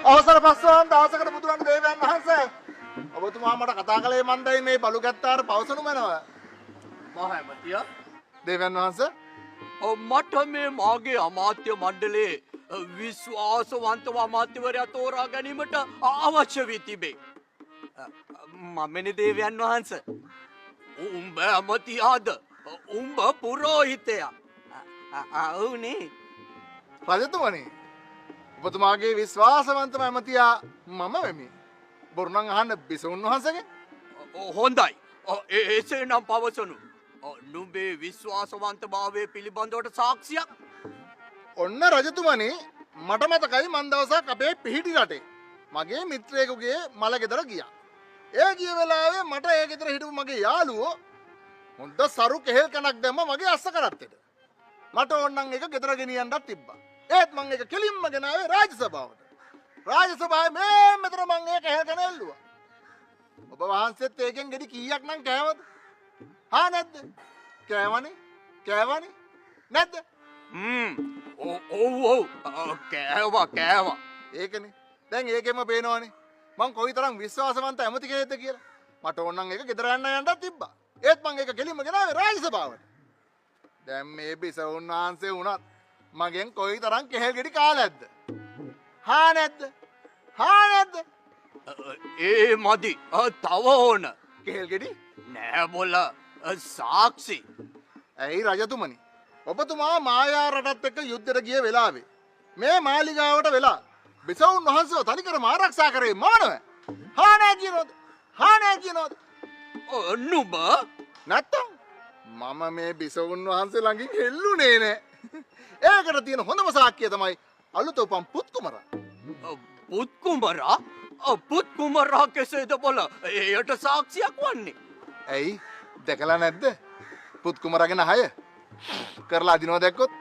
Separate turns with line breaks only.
අවසර පස්වන දවසකට බුදුරන් දේවයන් වහන්සේ ඔබතුමා මට කතා කළේ මන්දයි මේ බලු ගැත්තාට පවසනු මැනව.
මහමතිය
දේවයන් වහන්සේ
මට මේ මාගේ අමාත්‍ය මණ්ඩලයේ විශ්වාසවන්තව අමාත්‍යවරයා තෝරා ගැනීමට අවශ්‍ය වී තිබේ. මමනි දේවයන් වහන්ස. උඹ ඇමතියාද උඹ පුරෝහිතයා. ඔවුනේ
රජතුමනි ඔබතුමාගේ විශ්වාසවන්තම ඇමතියා මම වෙමි. බොරුණන් අහන්න බිසවුන් වහන්සේගෙන්.
හොඳයි. එසේ නම් පවසනු. නුඹේ විශ්වාසවන්ත භාවය පිළිබඳවට සාක්ෂියක්.
ඔන්න රජතුමනි මට මතකයි මන් දවසක් අපේ පිහිටි රටේ මගේ මිත්‍රයෙකුගේ මල ගෙදර ගියා. ඒ ගිය වෙලාවේ මට ඒ ගෙදර හිටපු මගේ යාළුවෝ හොඳ සරු කෙහෙල් කනක් දැම්ම මගේ අස්ස කරත්තෙට. මට ඕන්නම් එක ගෙදර ගෙනියන්නත් තිබ්බා. ඒත් මං එක කෙලින්ම ගෙනාවේ රාජසභාවට. රාජසභාවේ මේ මෙතන මං ඒ කෙහෙල් කන එල්ලුවා. ඔබ වහන්සේත් ඒකෙන් ගෙඩි කීයක් නම් කෑවද? හා නැද්ද? කෑවනේ. කෑවනේ. නැද්ද?
ඔව් කෑවා.
ඒකනේ. දැන් ඒකෙම පේනවනේ. මං කොයිතරම් විශ්වාසවන්ත ඇමති කෙනෙක්ද කියලා. මට ඕනනම් ඒක ගෙදර යන්නත් තිබ්බා. ඒත් මං ඒක කෙලින්ම ගෙනාවේ රාජසභාවට. දැන් මේ බිසවුන් වහන්සේ වුණත් මගෙන් කොයිතරම් කෙහෙල් ගෙඩි කාලයක්ද? හා නැද්ද? හා නැද්ද?
ඒ මදි. තව ඕන.
කෙහෙල් ගෙඩි?
නෑ බොල. සාක්ෂි.
ඇයි රජතුමනි? ඔබතුමා මායා රටත් එක්ක යුද්ධයට ගිය වෙලාවේ මේ මාලිගාවට වෙලා බිසවුන් වහන්සේව තනිකරම ආරක්ෂා කරේ මමනව. හා නෑ කියනවද? හා නෑ කියනවද?
නුඹ
නැත්තම් මම මේ බිසවුන් වහන්සේ ළඟින් හෙල්ලුනේ නෑ. ඒකට තියෙන හොඳම සාක්ෂිය තමයි අලුත උපන් පුත් කුමරා.
පුත් කුමරා? පුත් කුමරා කෙසේද බොල? එයට සාක්ෂියක් වන්නේ.
ඇයි දැකලා නැද්ද? පුත් කුමරාගෙන හය කරලා අදිනවා දැක්කොත්